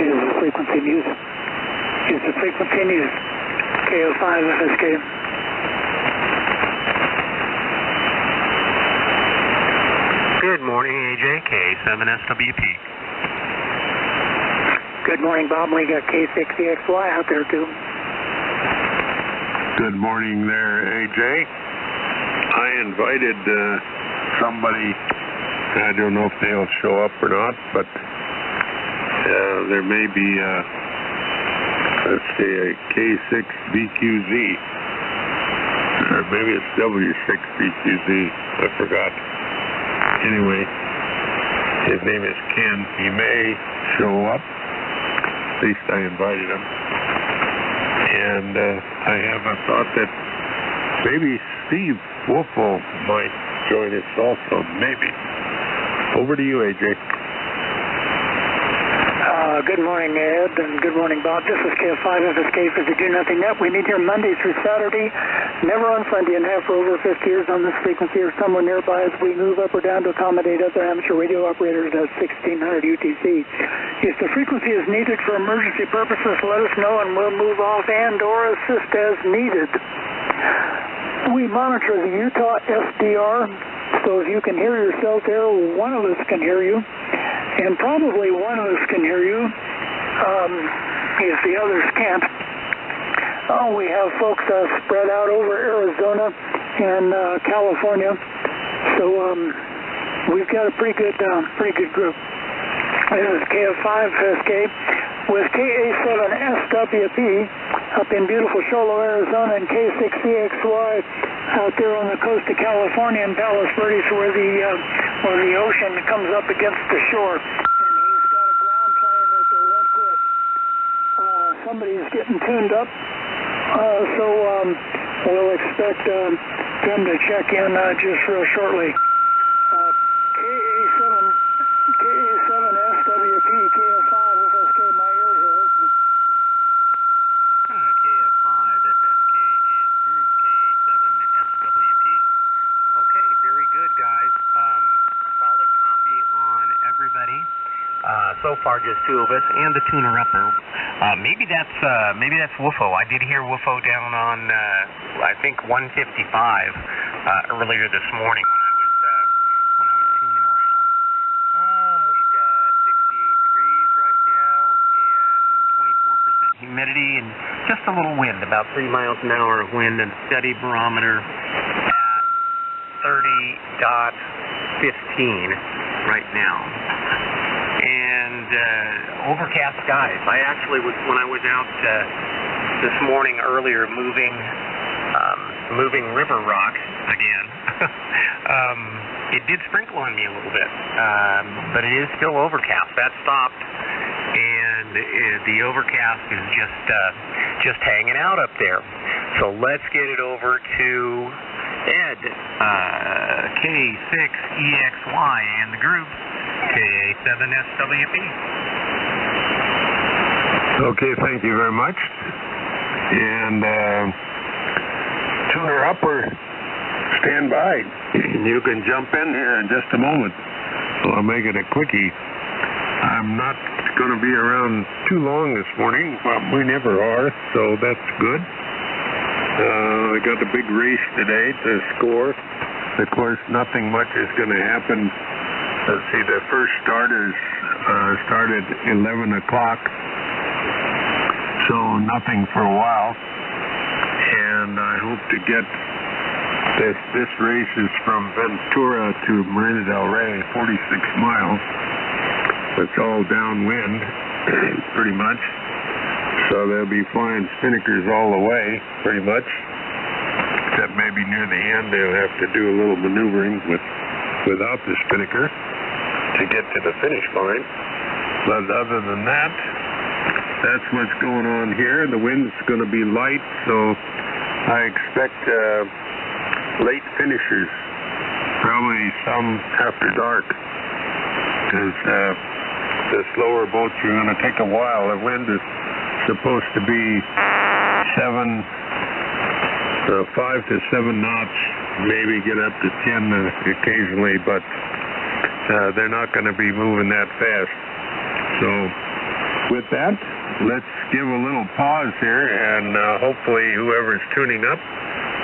is the frequency news. Is the frequency news. KO5 FSK. Good morning, AJ, K7SWP. Good morning, Bob. We got K6EXY out there, too. Good morning there, AJ. I invited somebody. I don't know if they'll show up or not, but there may be, let's say, a K6BQZ. Or maybe it's W6BQZ. I forgot. Anyway, his name is Ken. He may show up. At least I invited him. And I have a thought that maybe Steve Woolfo might join us also. Maybe. Over to you, AJ. Good morning, Ed, and good morning, Bob. This is KF5FSK for the Do Nothing Net. We meet here Monday through Saturday, never on Sunday, and have for over 50 years on this frequency or somewhere nearby as we move up or down to accommodate other amateur radio operators at 1600 UTC. If the frequency is needed for emergency purposes, let us know and we'll move off and or assist as needed. We monitor the Utah SDR, so if you can hear yourself there, one of us can hear you. And probably one of us can hear you, if the others can't. We have folks spread out over Arizona and California, so we've got a pretty good group. This is KF5SK with KA7SWP up in beautiful Sholo, Arizona, and K6EXY out there on the coast of California in Palos Verdes, where the ocean comes up against the shore. And he's got a ground plane that won't quit. Somebody's getting tuned up, so we'll expect them to check in just real shortly. KA7SWP, KF5FSK, my ears are hurting. KF5FSK and group KA7SWP. Okay, very good, guys. Solid copy on everybody. So far, just two of us and the tuner-upper. Maybe that's Woofo. I did hear Woofo down on I think 155 earlier this morning when I was tuning around. We've got 68 degrees right now and 24% humidity and just a little wind, about 3 miles an hour of wind, and steady barometer at 30.15 right now. And overcast skies. I actually was, when I was out this morning earlier moving river rocks again, it did sprinkle on me a little bit, but it is still overcast. That stopped, and the overcast is just hanging out up there. So let's get it over to Ed, K6EXY, and the group KA7SWP. Okay, thank you very much. And tuner-upper, stand by. You can jump in here in just a moment. So I'll make it a quickie. I'm not going to be around too long this morning, but we never are, so that's good. I got a big race today to score. Of course, nothing much is going to happen. Let's see, the first starters started 11 o'clock, so nothing for a while. And I hope to get this race is from Ventura to Marina del Rey, 46 miles. It's all downwind, pretty much. So they'll be flying spinnakers all the way, pretty much. Except maybe near the end they'll have to do a little maneuvering without the spinnaker to get to the finish line. But other than that, that's what's going on here. The wind's going to be light, so I expect late finishers, probably some after dark, because the slower boats are going to take a while. The wind is supposed to be 5 to 7 knots, maybe get up to 10 occasionally, but they're not going to be moving that fast. So with that, let's give a little pause here, and hopefully whoever's tuning up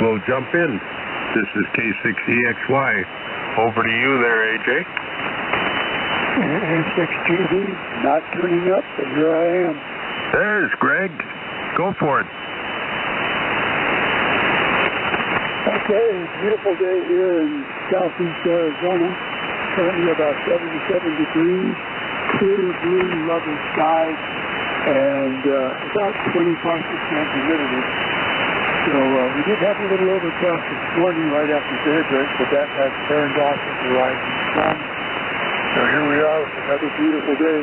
will jump in. This is K6EXY. Over to you there, AJ. K6GD, not tuning up, but here I am. There's Greg. Go for it. Okay, beautiful day here in southeast Arizona. Currently about 77 degrees, clear blue, lovely skies, and about 25% humidity. So we did have a little overcast this morning right after daybreak, but that has turned off with the rising sun. So here we are with another beautiful day.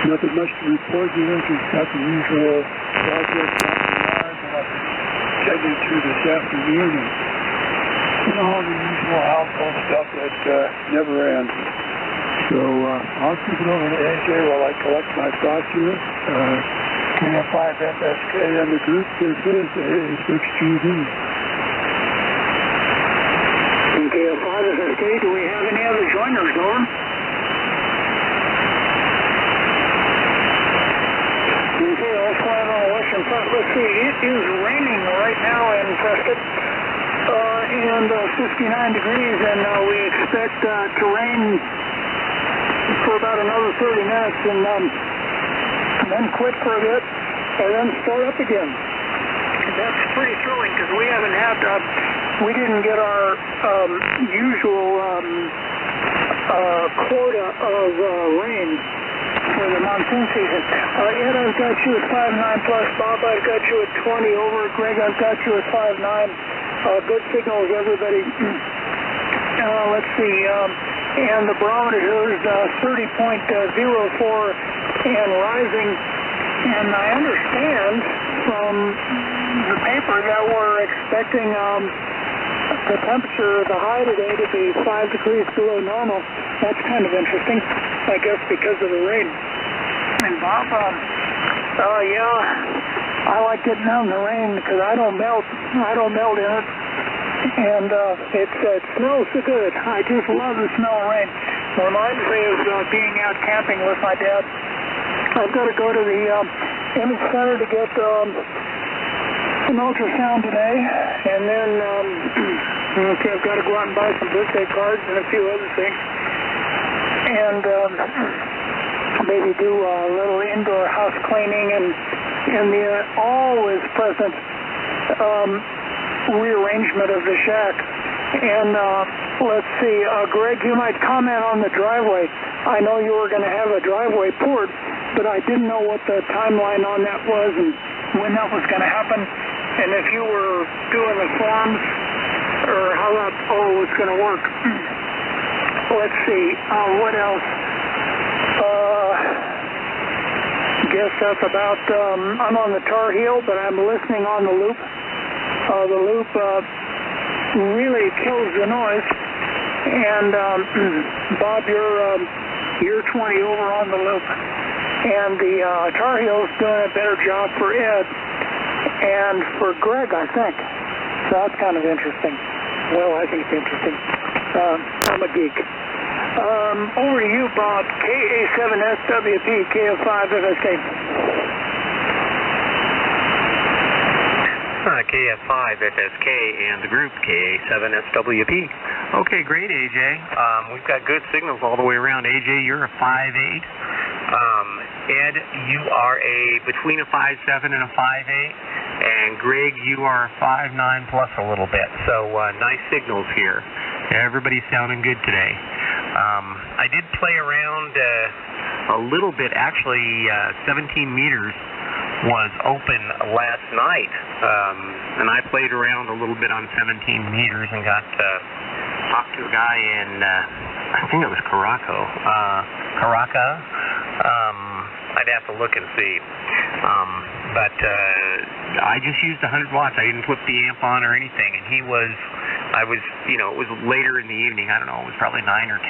Nothing much to report here. Just got the usual projects out in the yard that I've been getting to this afternoon, and all the usual household stuff that never ends. So I'll keep it over to AJ while I collect my thoughts here. KF5FSK and the group. This is A6GD. In KF5FSK, do we have any other joiners, Norm? Okay, all flat on Western Front. Let's see, it is raining right now in Prescott. And 59 degrees, and we expect to rain for about another 30 minutes, and then quit for a bit, and then start up again. That's pretty thrilling, because we haven't had, we didn't get our usual quota of rain for the monsoon season. Ed, I've got you at 5.9 plus. Bob, I've got you at 20 over. Greg, I've got you at 5.9. Good signals, everybody. Let's see. And the barometer here is 30.04 and rising. And I understand from the paper that we're expecting the temperature, the high today, to be 5 degrees below normal. That's kind of interesting, I guess, because of the rain. And Bob, yeah, I like getting out in the rain because I don't melt in it. And it smells so good. I just love the smell of rain. It reminds me of being out camping with my dad. I've got to go to the image center to get an ultrasound today, and then okay, I've got to go out and buy some birthday cards and a few other things, and maybe do a little indoor house cleaning and the always present rearrangement of the shack. And let's see, Greg, you might comment on the driveway. I know you were going to have a driveway poured, but I didn't know what the timeline on that was and when that was going to happen, and if you were doing the forms or how that all was going to work. Let's see, what else? Guess that's about, I'm on the Tar Heel, but I'm listening on the loop. The loop really kills the noise. And Bob, you're 20 over on the loop. And the Tar Heel's doing a better job for Ed and for Greg, I think. So that's kind of interesting. Well, I think it's interesting. I'm a geek. Over to you, Bob. KA7SWP, KF5FSK. KF5FSK and the group KA7SWP. Okay, great, AJ. We've got good signals all the way around. AJ, you're a 5.8. Ed, you are between a 5.7 and a 5.8. And Greg, you are 5.9 plus a little bit. So nice signals here. Everybody's sounding good today. I did play around a little bit. Actually, 17 meters was open last night, and I played around a little bit on 17 meters and got talked to a guy in, I think it was Caraca. I'd have to look and see. But I just used 100 watts. I didn't flip the amp on or anything, and it was later in the evening. I don't know, it was probably 9 or 10.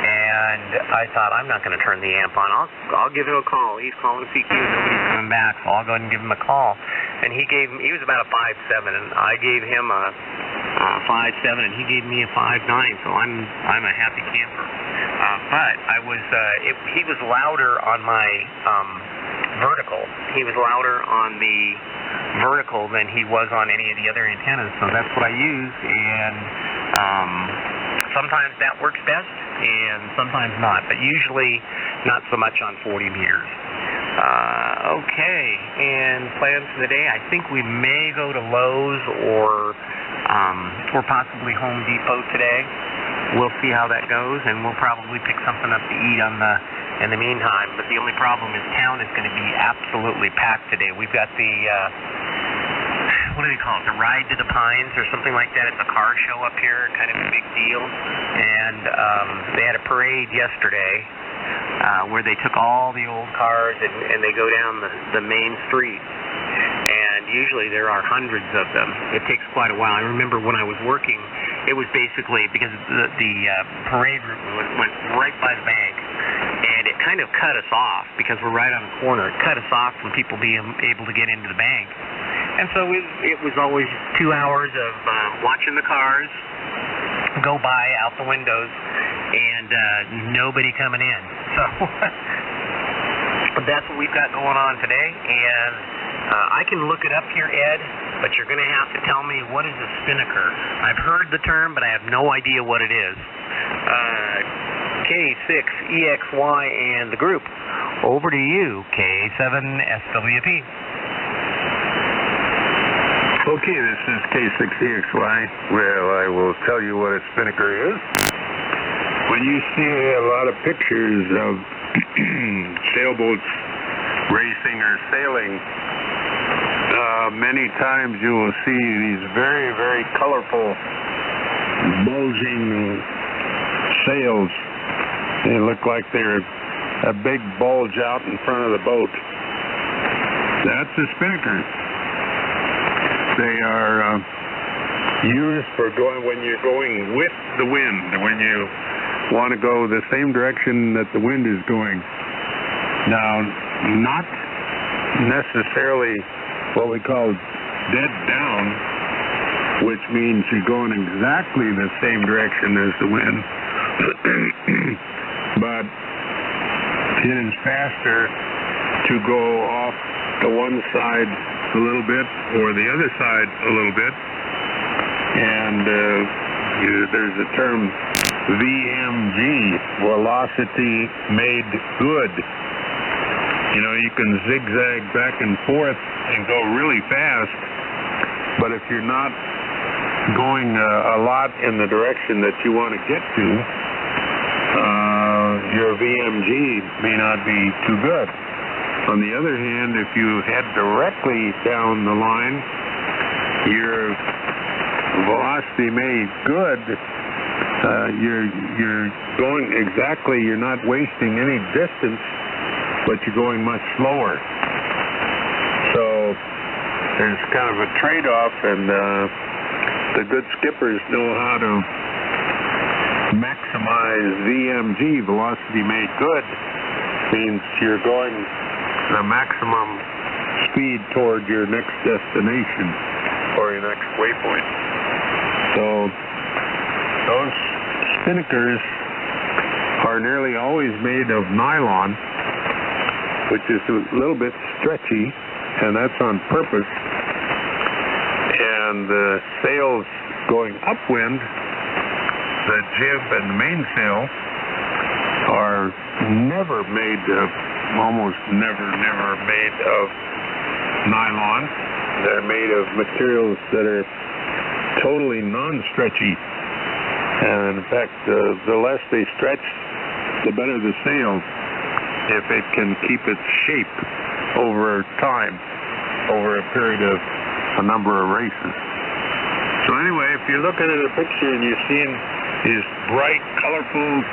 And I thought, I'm not going to turn the amp on. I'll give him a call. He's calling CQ. Nobody's coming back, so I'll go ahead and give him a call. And he was about a 5.7, and I gave him a 5.7, and he gave me a 5.9. So I'm a happy camper. But he was louder on my vertical. He was louder on the vertical than he was on any of the other antennas, so that's what I use, and sometimes that works best and sometimes not, but usually not so much on 40 meters. Okay, and plans for the day, I think we may go to Lowe's or possibly Home Depot today. We'll see how that goes, and we'll probably pick something up to eat in the meantime. But the only problem is town is going to be absolutely packed today. We've got the what do they call it? The Ride to the Pines or something like that. It's a car show up here, kind of a big deal. And they had a parade yesterday where they took all the old cars and they go down the main street. And usually there are hundreds of them. It takes quite a while. I remember when I was working, it was basically because the parade route went right by the bank, and it kind of cut us off because we're right on the corner. It cut us off from people being able to get into the bank. And so it was always 2 hours of watching the cars go by out the windows and nobody coming in. So that's what we've got going on today. And I can look it up here, Ed, but you're going to have to tell me what is a spinnaker. I've heard the term, but I have no idea what it is. K6EXY and the group. Over to you, K7SWP. Okay, this is K6EXY. Well, I will tell you what a spinnaker is. When you see a lot of pictures of sailboats racing or sailing, many times you will see these very, very colorful, bulging sails. They look like they're a big bulge out in front of the boat. That's a spinnaker. They are used for when you're going with the wind, when you want to go the same direction that the wind is going. Now, not necessarily what we call dead down, which means you're going exactly the same direction as the wind, but it is faster to go off to one side a little bit or the other side a little bit, and there's a term VMG, velocity made good. You know, you can zigzag back and forth and go really fast, but if you're not going a lot in the direction that you want to get to, your VMG may not be too good. On the other hand, if you head directly down the line, your velocity made good. You're going exactly, you're not wasting any distance, but you're going much slower. So there's kind of a trade-off, and the good skippers know how to maximize VMG, velocity made good. Means you're going the maximum speed toward your next destination or your next waypoint. So those spinnakers are nearly always made of nylon, which is a little bit stretchy, and that's on purpose. And the sails going upwind, the jib and the mainsail, are almost never made of nylon. They're made of materials that are totally non-stretchy. And in fact, the less they stretch, the better the sail, if it can keep its shape over time, over a period of a number of races. So anyway, if you're looking at a picture and you're seeing these bright, colorful,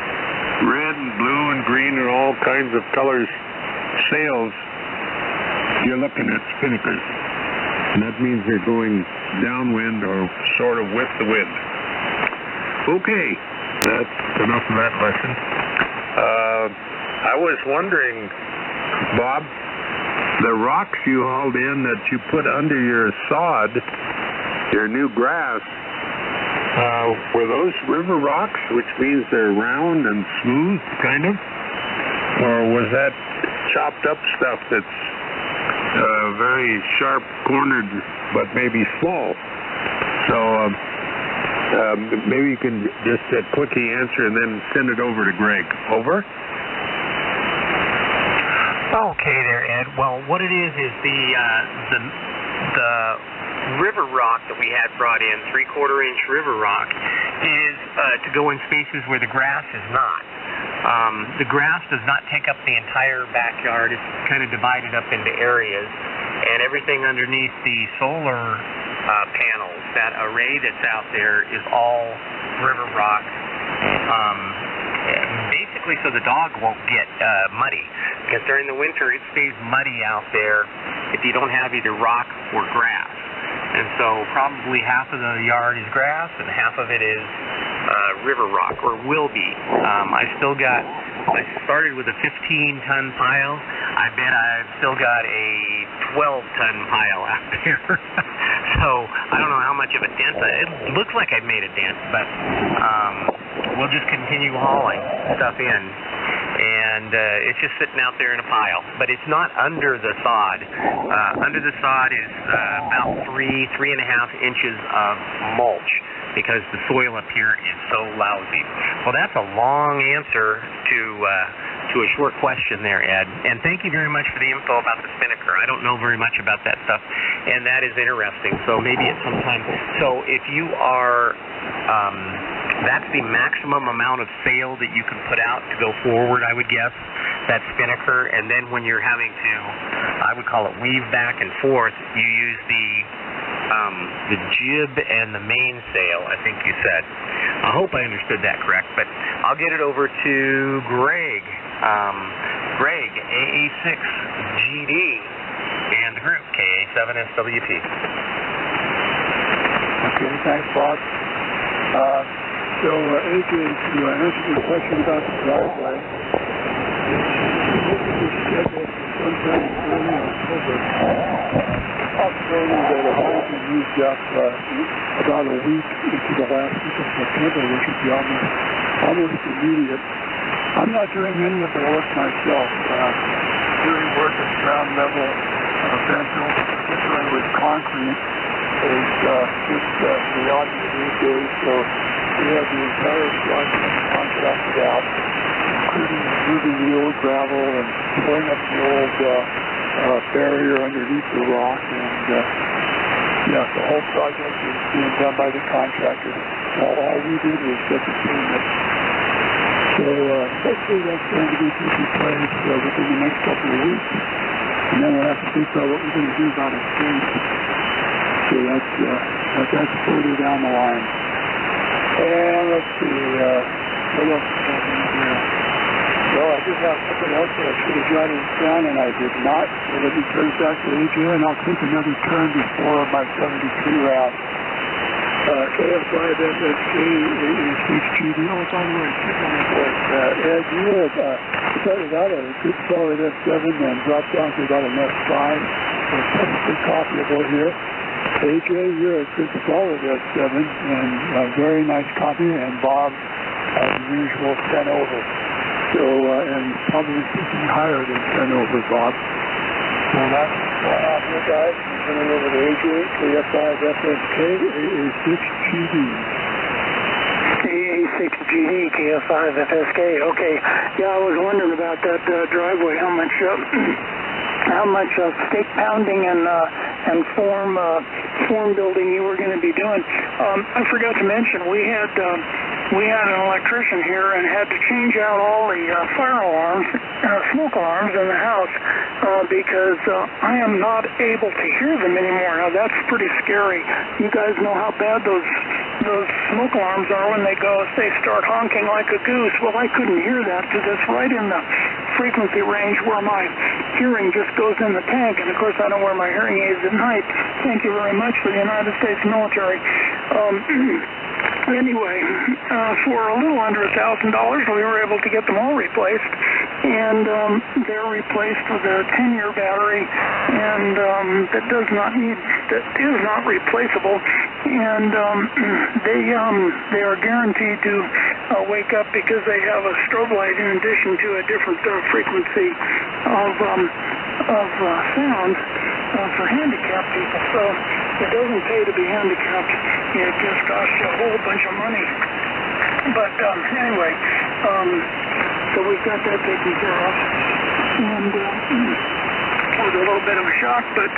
red and blue and green and all kinds of colors sails, you're looking at spinnakers. And that means they're going downwind or sort of with the wind. Okay, that's enough of that lesson. I was wondering, Bob, the rocks you hauled in that you put under your sod, your new grass, Were those river rocks, which means they're round and smooth, kind of? Or was that chopped up stuff that's very sharp cornered, but maybe small? So maybe you can just quickly answer and then send it over to Greg. Over? Okay there, Ed. Well, what it is the river rock that we had brought in, 3/4-inch river rock, is to go in spaces where the grass is not. The grass does not take up the entire backyard. It's kind of divided up into areas, and everything underneath the solar panels, that array that's out there, is all river rock. Basically so the dog won't get muddy, because during the winter it stays muddy out there if you don't have either rock or grass. And so probably half of the yard is grass and half of it is river rock, or will be. I started with a 15-ton pile. I bet I've still got a 12-ton pile out there. So I don't know how much of a dent. It looks like I've made a dent, but we'll just continue hauling stuff in. And it's just sitting out there in a pile. But it's not under the sod. Under the sod is about 3.5 inches of mulch, because the soil up here is so lousy. Well, that's a long answer to a short question there, Ed. And thank you very much for the info about the spinnaker. I don't know very much about that stuff, and that is interesting. So maybe at some time. So if you are, that's the maximum amount of sail that you can put out to go forward, I would guess, that spinnaker. And then when you're having to, I would call it weave back and forth, you use the jib and the mainsail, I think you said. I hope I understood that correct, but I'll get it over to Greg. Greg, AA6GD, and the group, KA7SWP. Okay, thanks, Bob. So, AJ, to answer your question about the driveway, this is scheduled for sometime in early October. Possibility that it might be used up about a week into the last week of September, which would be almost immediate. I'm not doing any of the work myself. Doing work at ground level, benches, particularly with concrete, is just the obvious these days. So we have the entire project contracted out, including moving the old gravel and pulling up the old barrier underneath the rock, and the whole project is being done by the contractor. All we did was get the payment. So hopefully that's going to be taking place within the next couple of weeks, and then we'll have to think about what we're going to do about a street. So that's further down the line. And let's see, what else is happening here? Well, I did have something else that I should have jotted down, and I did not. So let me turn back to AJ, and I'll take another turn before my 73 round. KF5FSK AA6GD. Oh, by the way, Ed, you had started out at a good solid F7 and dropped down to about an F5. So perfectly copyable here. AJ, you're a good solid F7 and a very nice copy, and Bob, the usual 10 over. So, and probably thinking higher than 10 over, Bob. So that's what's going on here, guys. Turning over to AJ, KF5FSK, AA6GD. AA6GD, KF5FSK. Okay. Yeah, I was wondering about that driveway. How much stake pounding and form building you were going to be doing. I forgot to mention we had an electrician here and had to change out all the fire alarms, smoke alarms in the house because I am not able to hear them anymore. Now that's pretty scary. You guys know how bad those smoke alarms are when they start honking like a goose. Well, I couldn't hear that because it's right in the frequency range where my hearing just goes in the tank, and of course I don't wear my hearing aids at night. Thank you very much for the United States military. Anyway, for a little under $1,000, we were able to get them all replaced, and they're replaced with a 10-year battery, and that is not replaceable. and they are guaranteed to wake up because they have a strobe light in addition to a different frequency of sound for handicapped people. So it doesn't pay to be handicapped. It just costs you a whole bunch of money. But anyway, so we've got that taken care of. And it was a little bit of a shock, but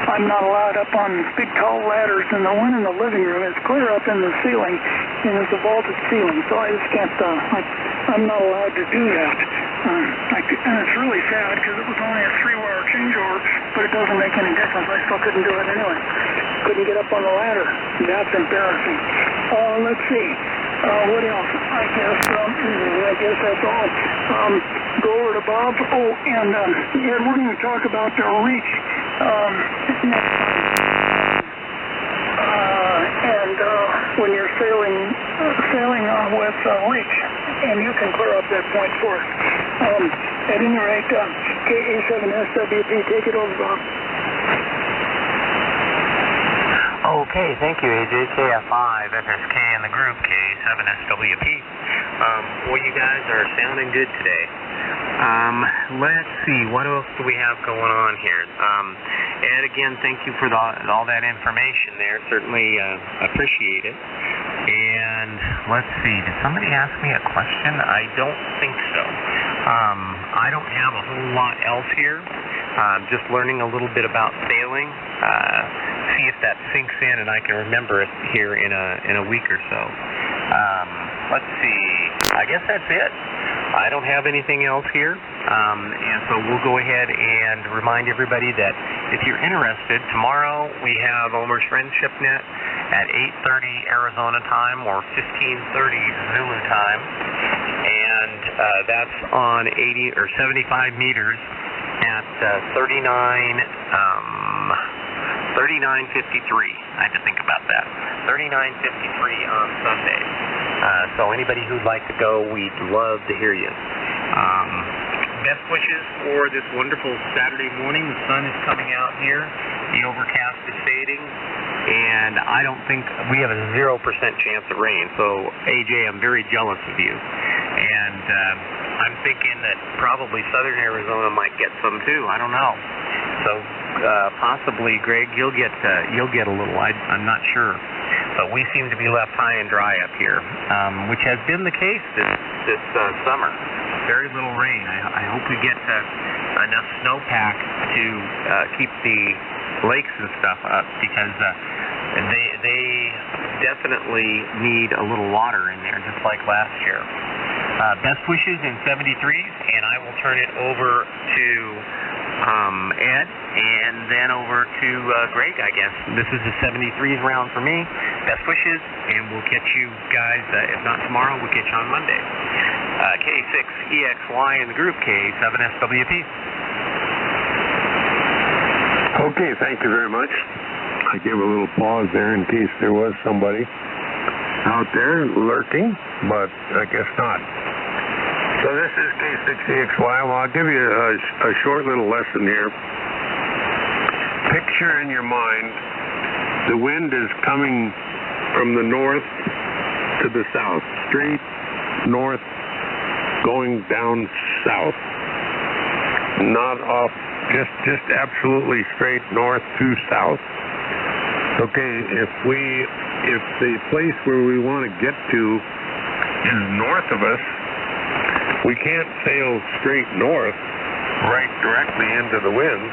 I'm not allowed up on big tall ladders, and the one in the living room is clear up in the ceiling, and it's a vaulted ceiling, so I just can't, I'm not allowed to do that. And it's really sad because it was only a 3-wire changeover, but it doesn't make any difference. I still couldn't do it anyway. Couldn't get up on the ladder. That's embarrassing. Let's see. What else? I guess that's all. Go over to Bob. Oh, and yeah, we're going to talk about the reach. And when you're sailing with reach, and you can clear up that point for us. At any rate, KA7SWP, take it over, Bob. Okay, thank you, AJ. KF5, FSK, and the group K7SWP. Well, you guys are sounding good today. Let's see, what else do we have going on here? Ed, again, thank you for all that information there. Certainly appreciate it. And let's see, did somebody ask me a question? I don't think so. I don't have a whole lot else here. Just learning a little bit about sailing. See if that sinks in and I can remember it here in a week or so. Let's see. I guess that's it. I don't have anything else here. And so we'll go ahead and remind everybody that if you're interested, tomorrow we have Omer's Friendship Net at 8:30 Arizona time or 15:30 Zulu time. And that's on 80 or 75 meters at 3953. I had to think about that. 3953 on Sunday. So anybody who'd like to go, we'd love to hear you. Best wishes for this wonderful Saturday morning. The sun is coming out here. The overcast is fading. And I don't think we have a 0% chance of rain. So, AJ, I'm very jealous of you. And I'm thinking that probably southern Arizona might get some too. I don't know. So possibly, Greg, you'll get a little. I'm not sure. But we seem to be left high and dry up here, which has been the case this summer. Very little rain. I hope we get enough snowpack to keep the lakes and stuff up, because they definitely need a little water in there, just like last year. Best wishes in 73s, and I will turn it over to Ed, and then over to Greg, I guess. This is the 73s round for me. Best wishes, and we'll catch you guys, if not tomorrow, we'll catch you on Monday. K6EXY in the group, K7SWP. Okay, thank you very much. I gave a little pause there in case there was somebody out there lurking, but I guess not. So this is K6EXY. Well, I'll give you a short little lesson here. Picture in your mind the wind is coming from the north to the south, straight north, going down south, not off, just absolutely straight north to south. Okay, if the place where we want to get to is north of us, we can't sail straight north right directly into the wind.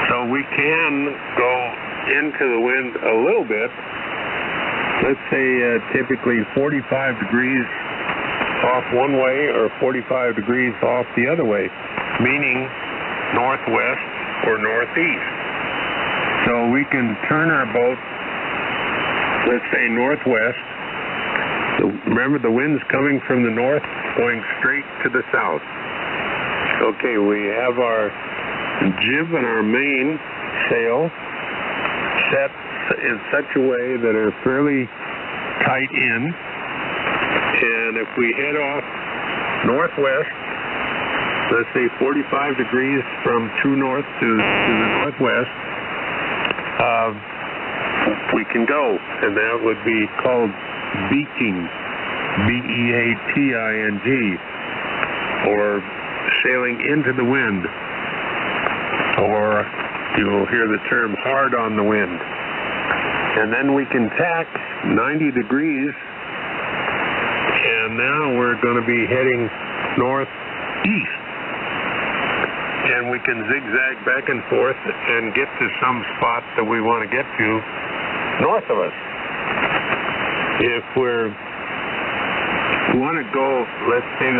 So we can go into the wind a little bit, let's say typically 45 degrees off one way or 45 degrees off the other way, meaning northwest or northeast. So we can turn our boat, let's say northwest. Remember, the wind's coming from the north, going straight to the south. Okay, we have our jib and our main sail set in such a way that are fairly tight in. And if we head off northwest, let's say 45 degrees from true north to the northwest, we can go, and that would be called beating, B-E-A-T-I-N-G, or sailing into the wind, or you'll hear the term hard on the wind. And then we can tack 90 degrees, and now we're going to be heading northeast. And we can zigzag back and forth and get to some spot that we want to get to north of us. If we want to go, let's say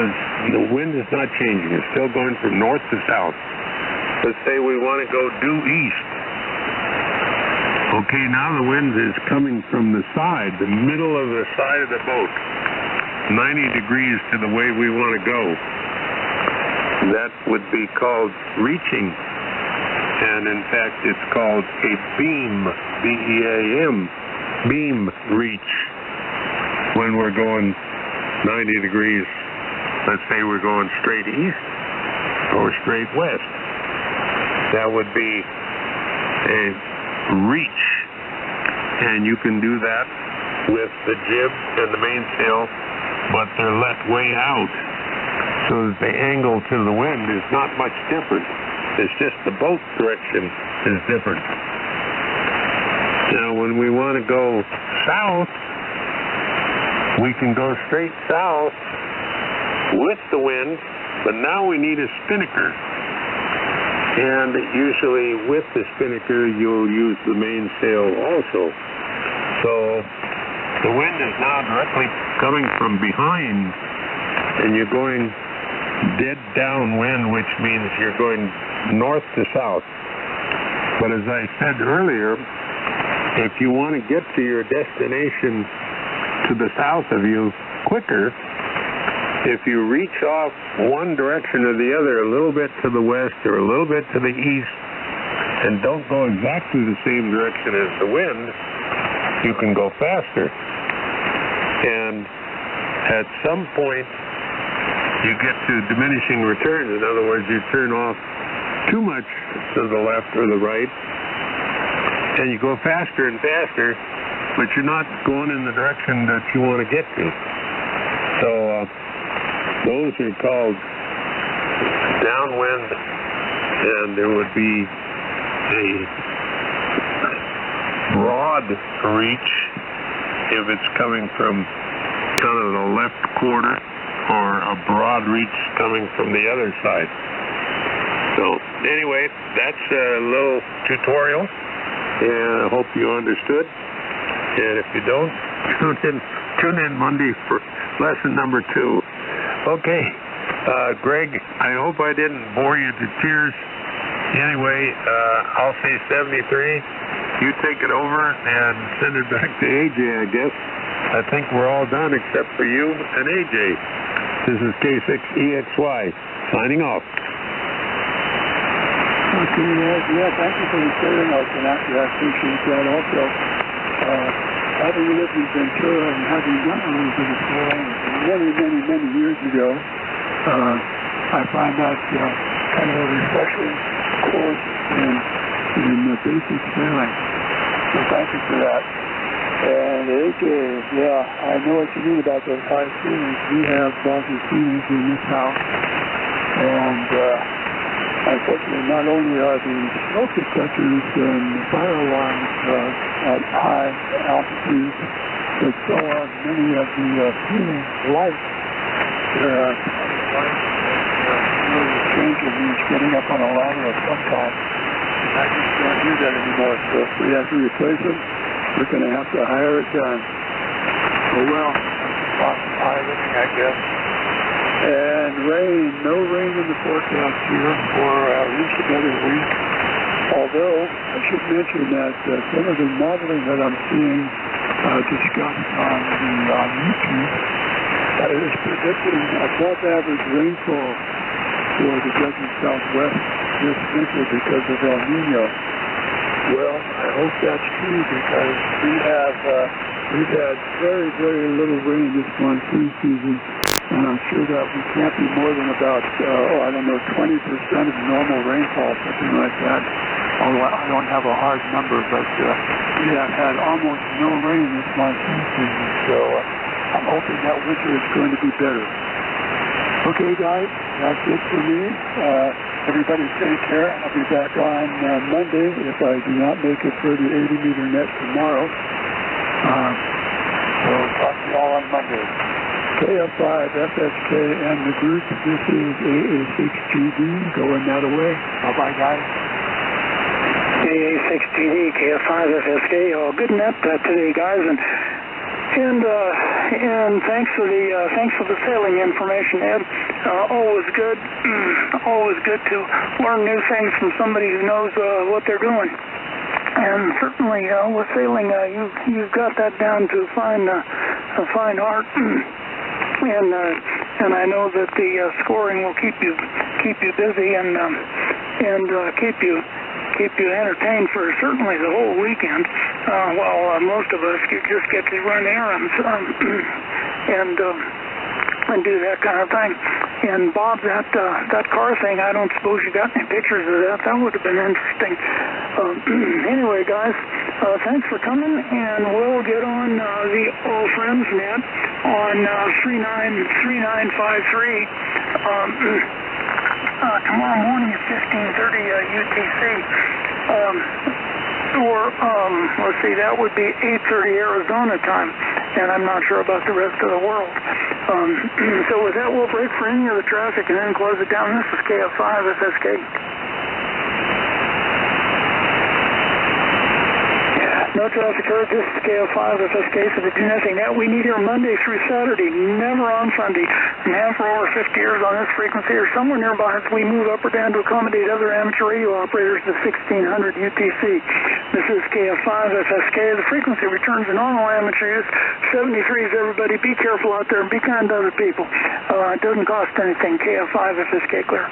the wind is not changing, it's still going from north to south. Let's say we want to go due east. Okay, now the wind is coming from the side, the middle of the side of the boat, 90 degrees to the way we want to go. That would be called reaching, and in fact it's called a beam, B-E-A-M, beam reach, when we're going 90 degrees. Let's say we're going straight east or straight west. That would be a reach, and you can do that with the jib and the mainsail, but they're let way out, so that the angle to the wind is not much different. It's just the boat direction is different. Now, when we want to go south, we can go straight south with the wind, but now we need a spinnaker. And usually with the spinnaker, you'll use the mainsail also. So the wind is now directly coming from behind, and you're going dead downwind, which means you're going north to south. But as I said earlier, if you want to get to your destination to the south of you quicker, if you reach off one direction or the other, a little bit to the west or a little bit to the east, and don't go exactly the same direction as the wind, you can go faster. And at some point, you get to diminishing returns. In other words, you turn off too much to the left or the right, and you go faster and faster, but you're not going in the direction that you want to get to. So those are called downwind, and there would be a broad reach if it's coming from kind of the left quarter, or a broad reach coming from the other side. So anyway, that's a little tutorial, and I hope you understood. And if you don't, tune in Monday for lesson number 2. Okay, Greg, I hope I didn't bore you to tears. Anyway, I'll say 73. You take it over and send it back to AJ, I guess. I think we're all done except for you and AJ. This is K6EXY, signing off. Okay, yeah, thank you for the sharing notes, and actually I appreciate that also. Having lived in Ventura and having done a little bit of sailing many years ago, I find that kind of a refreshing course in basic sailing. So thank you for that. And AJ, yeah, I know what you mean about those high ceilings. We have boggy ceilings in this house, and unfortunately, not only are the smoke detectors and fire alarms at high altitudes, but so are many of the ceiling lights. There are lights that really changing means getting up on a ladder of some kind. I just can't do that anymore, so if we have to replace them, we're going to have to hire it done. Oh well, lots of high living, I guess. And rain, no rain in the forecast here for at least another week. Although, I should mention that some of the modeling that I'm seeing discussed on YouTube is predicting above average rainfall for the desert Southwest this winter because of El Nino. Well, I hope that's true, because we've had very little rain this monsoon season. And I'm sure that we can't be more than about, 20% of normal rainfall, something like that. although I don't have a hard number, but we have had almost no rain this monsoon season, so I'm hoping that winter is going to be better. Okay, guys, that's it for me. Everybody take care. I'll be back on Monday if I do not make it for the 80-meter net tomorrow. So talk to you all on Monday. KF5, FSK, and the group. This is AA6GD going that away. Bye-bye, guys. AA6GD, KF5, FSK. All good net today, guys, and thanks for the sailing information, Ed. Always good to learn new things from somebody who knows what they're doing. And certainly with sailing, you've got that down to a fine art. And I know that the scoring will keep you busy and keep you entertained for certainly the whole weekend. While most of us just get to run errands and do that kind of thing. And Bob, that car thing, I don't suppose you got any pictures of that. That would have been interesting. Anyway, guys, thanks for coming, and we'll get on the All Friends net on 3953 tomorrow morning at 15:30 UTC. Let's see, that would be 8:30 Arizona time, and I'm not sure about the rest of the world. So with that, we'll break for any of the traffic and then close it down. This is KF5 FSK. No traffic heard. This is KF5 FSK for the Do Nothing Net. We meet here Monday through Saturday, never on Sunday. And have for over 50 years on this frequency or somewhere nearby as we move up or down to accommodate other amateur radio operators to 1600 UTC. This is KF5 FSK. The frequency returns to normal amateur use. 73s, everybody. Be careful out there and be kind to other people. It doesn't cost anything. KF5 FSK clear.